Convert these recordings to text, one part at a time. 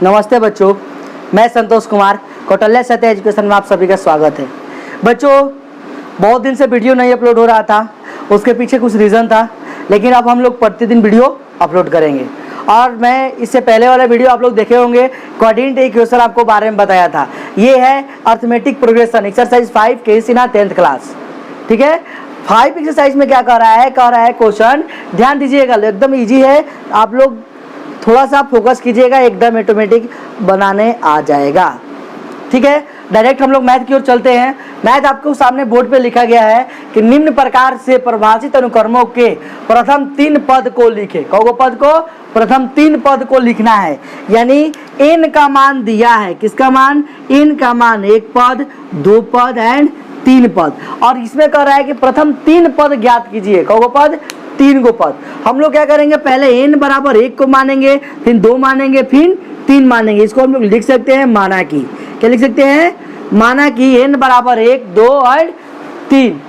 नमस्ते बच्चों, मैं संतोष कुमार कौटल्या सत्य एजुकेशन में आप सभी का स्वागत है। बच्चों, बहुत दिन से वीडियो नहीं अपलोड हो रहा था, उसके पीछे कुछ रीज़न था, लेकिन अब हम लोग प्रतिदिन वीडियो अपलोड करेंगे। और मैं इससे पहले वाला वीडियो आप लोग देखे होंगे, कोऑर्डिनेट इक्वेशन आपको बारे में बताया था। ये है अर्थमेटिक प्रोग्रेशन एक्सरसाइज 5 के सिन्हा 10th क्लास। ठीक है, 5 एक्सरसाइज में क्या कह रहा है क्वेश्चन, ध्यान दीजिएगा, एकदम ईजी है, आप लोग थोड़ा सा फोकस कीजिएगा, एकदम ऑटोमेटिक बनाने आ जाएगा। ठीक है, डायरेक्ट हम लोग मैथ की ओर चलते हैं। मैथ आपको सामने बोर्ड पे लिखा गया है कि निम्न प्रकार से परिभाषित अनुक्रमों के प्रथम 3 पद को लिखे। कौगो पद को, प्रथम 3 पद को लिखना है, यानी n का मान दिया है। किसका मान? n का मान, 1 पद, 2 पद एंड 3 पद। और इसमें कह रहा है कि प्रथम 3 पद ज्ञात कीजिए। कौगो पद? 3 गो पद। हम लोग क्या करेंगे, पहले n बराबर 1 को मानेंगे, फिर 2 मानेंगे, फिर 3 मानेंगे। इसको हम लोग लिख सकते हैं माना की। क्या लिख सकते हैं? माना कि n बराबर 1, 2 और 3।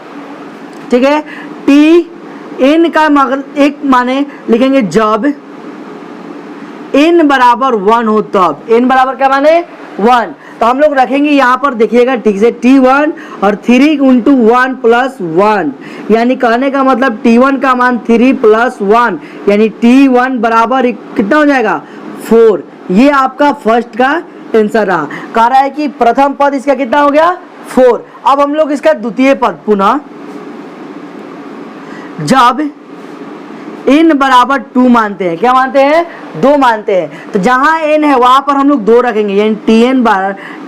ठीक है, t n का एक माने लिखेंगे जब n बराबर 1 हो तब। n बराबर क्या माने? 1। तो हम लोग रखेंगे यहाँ पर, देखिएगा ठीक से, t1 और 3 × 1 + 1, यानी कहने का मतलब t1 का मान 3 + 1, यानी t1 बराबर कितना हो जाएगा? 4। ये आपका फर्स्ट का आंसर रहा। कह रहा है कि प्रथम पद इसका कितना हो गया? 4। अब हम लोग इसका द्वितीय पद पुनः जब n बराबर 2 मानते हैं। क्या मानते हैं? 2 मानते हैं। तो जहां n है वहां पर हम लोग 2 रखेंगे, यानी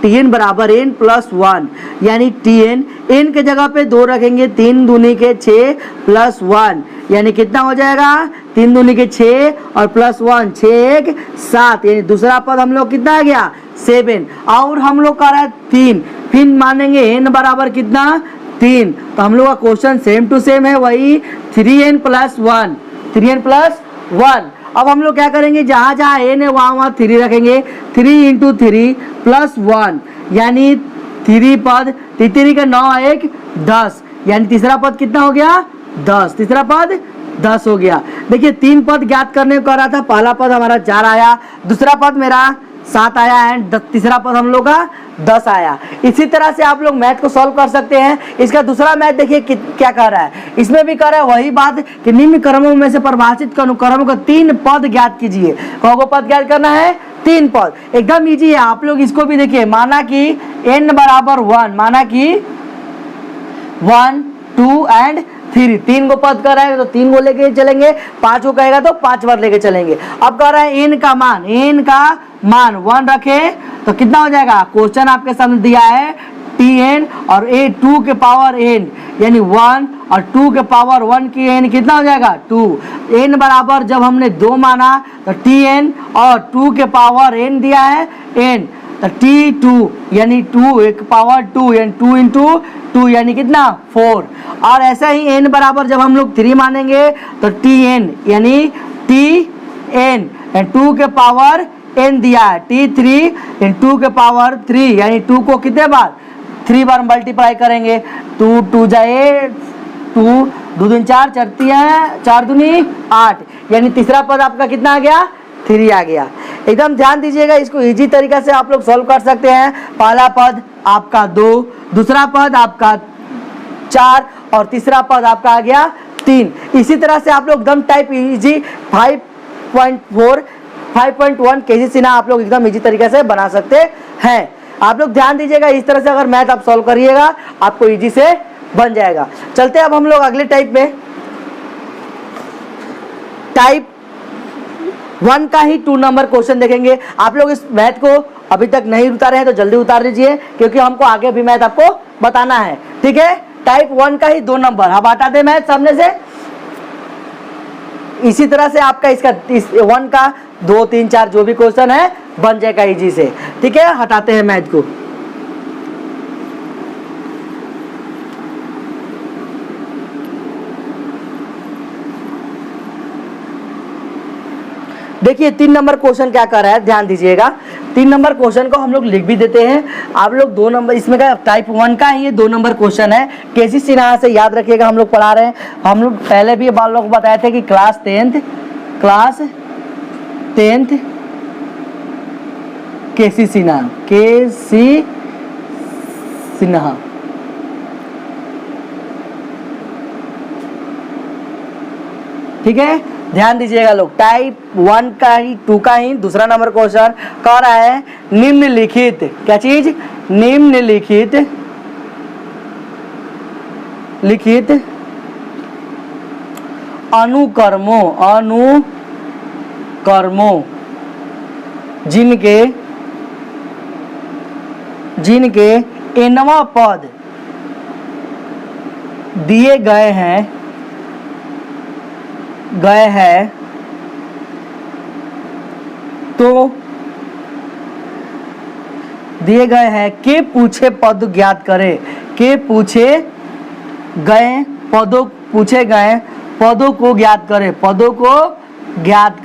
tn बराबर n + 1, यानी n के जगह पे 2 रखेंगे, 3 दूनी के 6 + 1, यानी कितना हो जाएगा? 3 दूनी के 6 और +1, 6 1 7, यानी दूसरा पद हम लोग कितना आ गया? 7। और हम लोग कर रहा है 3, फिर मानेंगे n बराबर कितना? 3। तो हम लोग का क्वेश्चन सेम टू सेम है, वही 3n + 1, 3n + 1। अब हम लोग क्या करेंगे, जहाँ जहाँ n है वहाँ 3 रखेंगे, 3 × 3 + 1, यानी 3 पद, 3 का 9 1 10, यानी तीसरा पद कितना हो गया? 10। तीसरा पद 10 हो गया। देखिए 3 पद ज्ञात करने को कह रहा था, पहला पद हमारा 4 आया, दूसरा पद मेरा 7 आया एंड तीसरा पद हम लोग का 10 आया। इसी तरह से आप लोग मैथ को सॉल्व कर सकते हैं। इसका दूसरा मैथ देखिए क्या कह रहा है, इसमें भी कह रहा है वही बात कि निम्न क्रमों में से परिभाषित अनुक्रमों का 3 पद ज्ञात कीजिए। कौन पद ज्ञात करना है? 3 पद। एकदम इजी है, आप लोग इसको भी देखिए। माना कि n बराबर 1, माना कि 1 2 एंड 3, 3 को पद कर रहा है तो 3 को लेके चलेंगे, 5 को कहेगा तो 5 बार लेके चलेंगे। अब कह रहा है n का मान 1 रखे तो कितना हो जाएगा? क्वेश्चन आपके सामने दिया है tn और 2 के पावर n, यानी 1 और 2 के पावर 1 की n कितना हो जाएगा? 2। n बराबर जब हमने 2 माना तो tn और 2 के पावर n दिया है n, तो t2 यानी 2 एक पावर 2, यानी 2 × 2, यानी कितना? 4। और ऐसा ही n बराबर जब हम लोग 3 मानेंगे तो tn यानी tn 2 के पावर n दिया है, t3 × 2 के पावर 3, यानी 2 को कितने बार? 3 बार मल्टीप्लाई करेंगे। 2 2 जाए 2, 2 दूनी 4, 4 दूनी 8, यानी तीसरा पद आपका कितना आ गया? 3 आ गया। एकदम ध्यान दीजिएगा, इसको इजी तरीका से आप लोग सॉल्व कर सकते हैं। पहला पद आपका 2, दूसरा पद आपका 4 और तीसरा पद आपका आ गया 3। इसी तरह से आप लोग एकदम टाइप इजी 5.4 5.1 केजी सिन्हा आप लोग एकदम इजी तरीके से बना सकते हैं। आप लोग ध्यान दीजिएगा, इस तरह से अगर मैथ आप सॉल्व करिएगा आपको इजी से बन जाएगा। चलते हैं अब हम लोग अगले टाइप में। टाइप 1 का ही 2 नंबर क्वेश्चन देखेंगे। आप लोग इस मैथ को अभी तक नहीं उतारे हैं तो जल्दी उतार लीजिए, क्योंकि हमको आगे भी मैथ आपको बताना है। ठीक है, टाइप 1 का ही 2 नंबर। अब हटा दे मैथ सामने से। इसी तरह से आपका इसका 1 का 2 3 4 जो भी क्वेश्चन है बन जाएगा इजी से। ठीक है, हटाते हैं मैथ को। देखिए 3 नंबर क्वेश्चन क्या कर रहा है, ध्यान दीजिएगा। 3 नंबर क्वेश्चन को हम लोग लिख भी देते हैं। आप लोग 2 नंबर, इसमें का टाइप 1 का ही ये 2 नंबर क्वेश्चन है। केसी सिन्हा से याद रखिएगा, हम लोग पढ़ा रहे हैं। हम लोग पहले भी बाल लोग बताए थे कि क्लास 10th केसी सिन्हा, केसी सिन्हा। ठीक है, ध्यान दीजिएगा लोग, टाइप 1 का ही 2 का ही दूसरा नंबर क्वेश्चन कह रहा है निम्नलिखित, क्या चीज, निम्नलिखित लिखित अनुकर्मों जिनके एनवा पद दिए गए हैं तो दिए गए हैं के पूछे पद ज्ञात करें, के पूछे गए पदों को ज्ञात करें, पदों को ज्ञात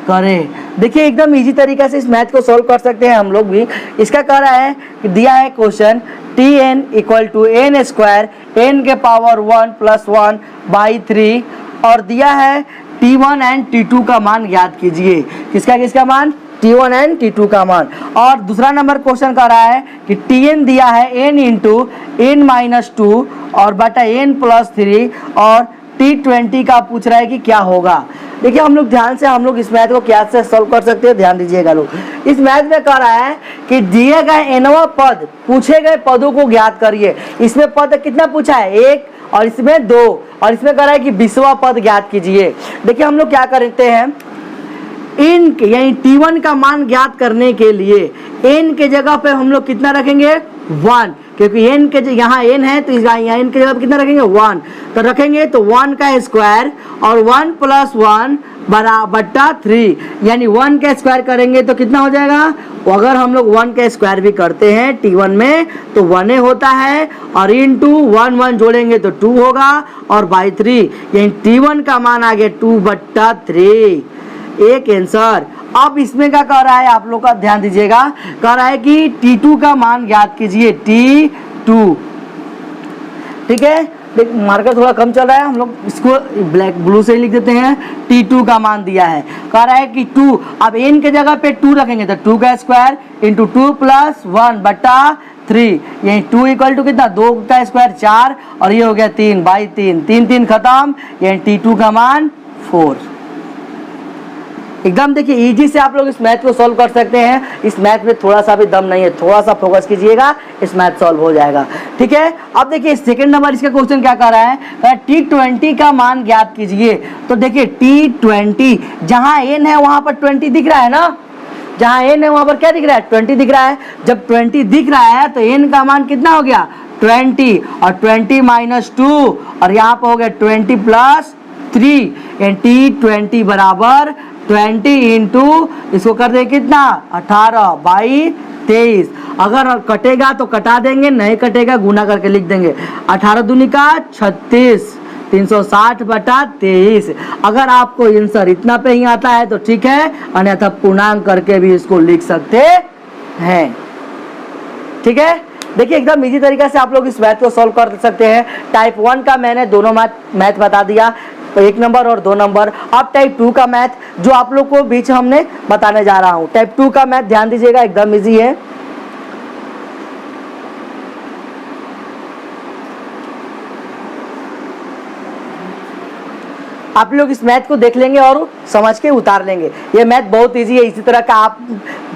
करें। देखिए एकदम इजी तरीके से इस मैथ को सॉल्व कर सकते हैं हम लोग भी। इसका कह रहा है कि दिया है question Tn equal to n square n के पावर 1 प्लस 1 बाई 3 और दिया है T1 एंड T2 का मान ज्ञात कीजिए। किसका मान, T1 एंड T2 का मान। और दूसरा नंबर क्वेश्चन कर रहा है कि Tn दिया है n इंटू n माइनस 2 और बटा n प्लस 3 और T20 का पूछ रहा है कि क्या होगा। देखिए हम लोग ध्यान से हम लोग इस मैथ को क्या से सॉल्व कर सकते हैं, ध्यान दीजिएगा लोग। इस मैथ में कह रहा है कि दिए गए एनवा पद, पूछे गए पदों को ज्ञात करिए। इसमें पद कितना पूछा है, 1 और इसमें 2 और इसमें कह रहा है कि 20वां पद ज्ञात कीजिए। देखिए हम लोग क्या करते हैं, n यानी T1 का मान ज्ञात करने के लिए n के जगह पे हम लोग कितना रखेंगे, 1, क्योंकि n के यहाँ n है तो यहाँ n के जगह पे कितना रखेंगे, 1। तो रखेंगे तो 1 का स्क्वायर और 1 प्लस 1 बट्टा 3, यानी 1 का स्क्वायर करेंगे तो कितना हो जाएगा। अगर हम लोग 1 का स्क्वायर भी करते हैं T1 में तो 1 होता है और इंटू 1 जोड़ेंगे तो 2 होगा और बाई 3, यानी T1 का मान आ गया 2/3, एक आंसर। अब इसमें क्या कह रहा है, आप लोग का ध्यान दीजिएगा, कह रहा है कि T2 का मान ज्ञात कीजिए, T2। ठीक है, देख मार्कर थोड़ा कम चल रहा है, हम लोग इसको ब्लू से ही लिख देते हैं। T2 का मान दिया है, कह रहा है कि 2, अब n के जगह पे 2 रखेंगे तो 2 का स्क्वायर इंटू 2 प्लस 1 बटा 3, यही 2 इक्वल टू कितना, 2 का स्क्वायर 4 और ये हो गया 3 बाई 3, 3 खत्म, यानी T2 का मान 4। एकदम देखिए इजी से आप लोग इस मैथ को सॉल्व कर सकते हैं। इस मैथ में थोड़ा सा भी दम नहीं है, थोड़ा सा फोकस कीजिएगा, इस मैथ सॉल्व हो जाएगा। ठीक है, अब देखिए सेकंड नंबर इसका क्वेश्चन क्या कर रहा है, T20 का मान ज्ञात कीजिए। तो देखिए T20 जहां n है वहां पर 20 दिख रहा है ना, जहां n है वहां पर क्या दिख रहा है, 20 दिख रहा है। जब 20 दिख रहा है तो n का मान कितना हो गया, 20 और 20 माइनस 2 और यहाँ पर हो गया 20 प्लस 3, T20 बराबर 20 इंटू इसको कर दे कितना, 18 बाई 23। अगर कटेगा तो कटा देंगे, नहीं कटेगा गुना करके लिख देंगे। 18 दूनी का 36, 360/23। अगर आपको आंसर इतना पे ही आता है तो ठीक है, अन्यथा पूर्णांक करके भी इसको लिख सकते हैं। ठीक है, देखिए एकदम इजी तरीके से आप लोग इस मैथ को सॉल्व कर सकते हैं। टाइप 1 का मैंने दोनों मैथ बता दिया, 1 नंबर और 2 नंबर। अब टाइप 2 का मैथ जो आप लोग को बीच हमने बताने जा रहा हूं। टाइप 2 का मैथ ध्यान दीजिएगा, एकदम इजी है। आप लोग इस मैथ को देख लेंगे और समझ के उतार लेंगे। ये मैथ बहुत इजी है। इसी तरह का आप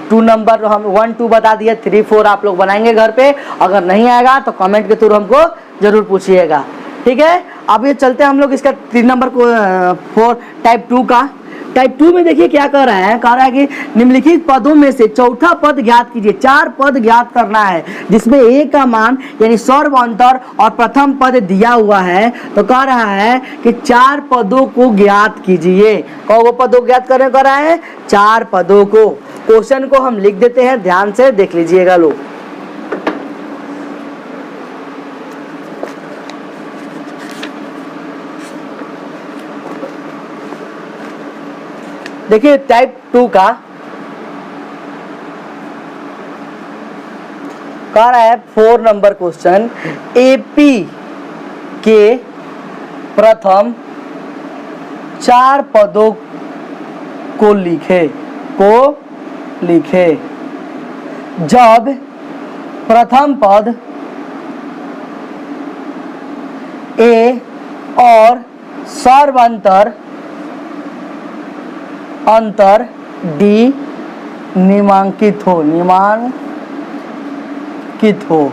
2 नंबर हम 1 2 बता दिए, 3 4 आप लोग बनाएंगे घर पे। अगर नहीं आएगा तो कमेंट के थ्रू हमको जरूर पूछिएगा। ठीक है, अब ये चलते हैं हम लोग इसका 3 नंबर को 4 टाइप 2 का। टाइप 2 में देखिए क्या कर रहा है, कह रहा है कि निम्नलिखित पदों में से चौथा पद ज्ञात कीजिए। 4 पद ज्ञात करना है जिसमें ए का मान यानी सर्व अंतर और प्रथम पद दिया हुआ है। तो कह रहा है कि 4 पदों को ज्ञात कीजिए। कौन पदों को ज्ञात करने कर रहा है, 4 पदों को। क्वेश्चन को हम लिख देते हैं, ध्यान से देख लीजिएगा लोग। देखिए टाइप 2 का कह रहा है 4 नंबर क्वेश्चन, एपी के प्रथम 4 पदों को लिखे जब प्रथम पद ए और सर्वांतर अंतर डी निम्नांकित हो।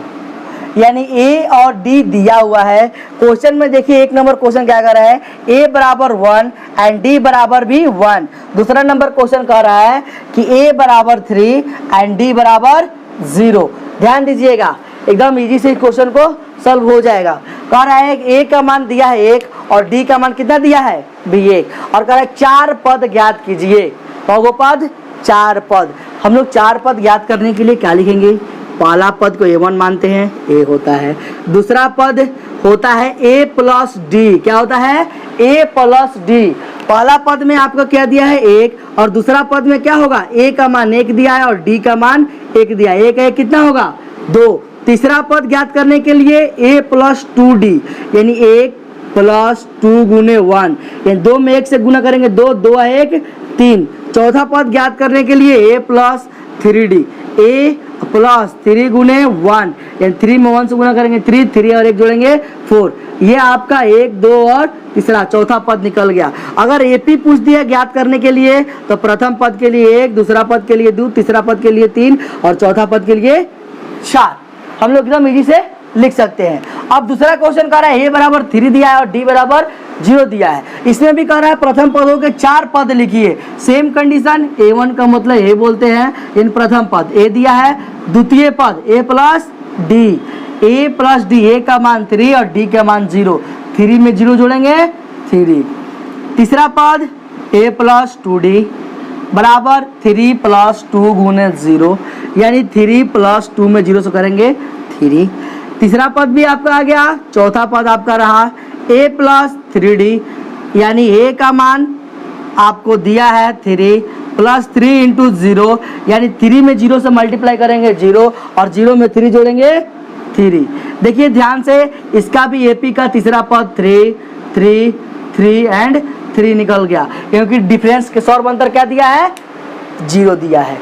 यानी ए और डी दिया हुआ है क्वेश्चन में। देखिए एक नंबर क्वेश्चन क्या कर रहा है, ए बराबर 1 एंड डी बराबर भी 1। दूसरा नंबर क्वेश्चन कह रहा है कि ए बराबर 3 एंड डी बराबर 0। ध्यान दीजिएगा, एकदम इजी से क्वेश्चन को सॉल्व हो जाएगा। कह रहा है ए का मान दिया है 1 और डी का मान कितना दिया है भी 1, और कह रहा है 4 पद ज्ञात कीजिए। कौन पद? 4 पद। हम लोग 4 पद ज्ञात करने के लिए क्या लिखेंगे? पहला पद को a1 मानते हैं, a होता है। दूसरा पद होता है a प्लस डी। क्या होता है? a plus D. पहला पद में आपको क्या दिया है 1, और दूसरा पद में क्या होगा? a का मान 1 दिया है और d का मान 1 दिया है। 1 है कितना होगा? 2। तीसरा पद ज्ञात करने के लिए a प्लस 2d, यानी 1 प्लस 2 गुने 1, यानी 2 में 1 से गुना करेंगे 2, 2 है 1, 3। चौथा पद ज्ञात करने के लिए a plus 3d, a plus 3 गुने 1, यानी 3 में 1 से गुना करेंगे 3, 3 और 1 जोड़ेंगे 4। ये आपका 1, 2 और तीसरा चौथा पद निकल गया। अगर एपी पूछ दिया ज्ञात करने के लिए तो प्रथम पद के लिए 1, दूसरा पद के लिए 2, तीसरा पद के लिए 3 और चौथा पद के लिए 4। हम लोग एकदम इजी से लिख सकते हैं। अब दूसरा क्वेश्चन कह रहा है a बराबर 3 दिया है और d बराबर 0 दिया है। इसमें भी कह रहा है प्रथम पदों के 4 पद लिखिए। सेम कंडीशन, a1 का मतलब a बोलते हैं, इन प्रथम पद a दिया है। द्वितीय पद a प्लस डी, a का मान 3 और d का मान 0, 3 में 0 जोड़ेंगे 3। तीसरा पद a प्लस 2d बराबर 3 प्लस 2 गुने 0, यानी 3 प्लस 2 में 0 से करेंगे 3। तीसरा पद भी आपका आ गया। चौथा पद आपका रहा a प्लस 3d, यानी a का मान आपको दिया है 3 प्लस 3 इंटू 0, यानी 3 में 0 से मल्टीप्लाई करेंगे 0 और 0 में 3 जोड़ेंगे 3। देखिए ध्यान से, इसका भी एपी का तीसरा पद 3, 3, 3 एंड 3 निकल गया, क्योंकि डिफरेंस के सर्वांतर क्या दिया है? 0 दिया है।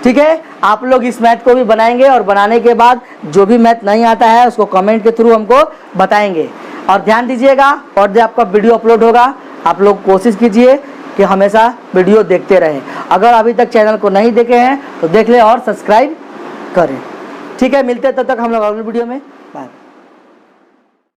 ठीक है, आप लोग इस मैथ को भी बनाएंगे और बनाने के बाद जो भी मैथ नहीं आता है उसको कमेंट के थ्रू हमको बताएंगे। और ध्यान दीजिएगा, और जब आपका वीडियो अपलोड होगा आप लोग कोशिश कीजिए कि हमेशा वीडियो देखते रहें। अगर अभी तक चैनल को नहीं देखे हैं तो देख लें और सब्सक्राइब करें। ठीक है, मिलते हैं तब तक हम लोग अगले वीडियो में।